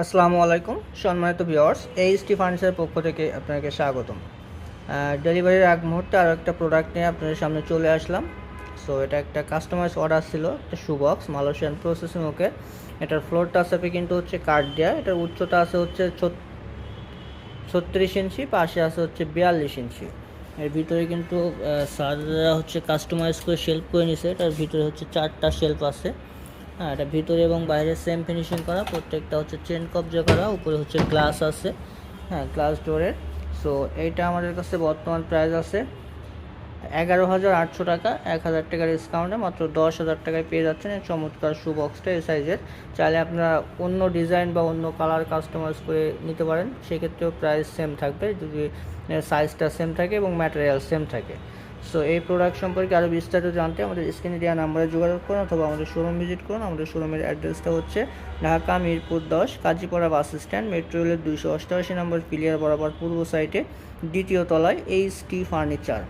আসসালামু আলাইকুম সম্মানিত ভিউয়ার্স, এইচটি ফার্নিচারের পক্ষ থেকে আপনাকে স্বাগতম। ডেলিভারির আগ মুহূর্তে আরও একটা প্রোডাক্ট নিয়ে আপনাদের সামনে চলে আসলাম। সো এটা একটা কাস্টমাইজ অর্ডার ছিল, একটা শু বক্স মালয়েশিয়ান প্রসেসিং ওকে। এটার ফ্লোরটা আছে কিন্তু হচ্ছে কাঠ দেওয়া, এটার উচ্চতা আছে হচ্ছে 36 ইঞ্চি, পাশে আছে হচ্ছে 42 ইঞ্চি। এর ভিতরে কিন্তু স্যাররা হচ্ছে কাস্টমাইজ করে শেল্ফ করে নিছে। এটার ভিতরে হচ্ছে 4টা শেল্ফ আছে। হ্যাঁ, এটা ভিতরে এবং বাইরে সেম ফিনিশিং করা, প্রত্যেকটা হচ্ছে চেন কবজা করা, উপরে হচ্ছে গ্লাস আছে। হ্যাঁ, গ্লাস ডোরের। সো এইটা আমাদের কাছে বর্তমান প্রাইস আছে 11,800 টাকা। 1,000 টাকার ডিসকাউন্টে মাত্র 10,000 টাকায় পেয়ে যাচ্ছেন এই চমৎকার শু বক্সটা এই সাইজের। চাইলে আপনারা অন্য ডিজাইন বা অন্য কালার কাস্টমাইজ করে নিতে পারেন, সেক্ষেত্রেও প্রাইস সেম থাকবে যদি সাইজটা সেম থাকে এবং ম্যাটেরিয়াল সেম থাকে। সো এই প্রোডাক্ট সম্পর্কে আরও বিস্তারিত জানতে আমাদের স্ক্রিনে দেওয়া নাম্বারে যোগাযোগ করুন অথবা আমাদের শোরুম ভিজিট করুন। আমাদের শোরুমের অ্যাড্রেসটা হচ্ছে Dhaka Mirpur 10 Kazipara bus stand, metro রেলের 288 নম্বর পিলিয়ার বরাবর পূর্ব সাইডে দ্বিতীয় তলায় এইচটি ফার্নিচার।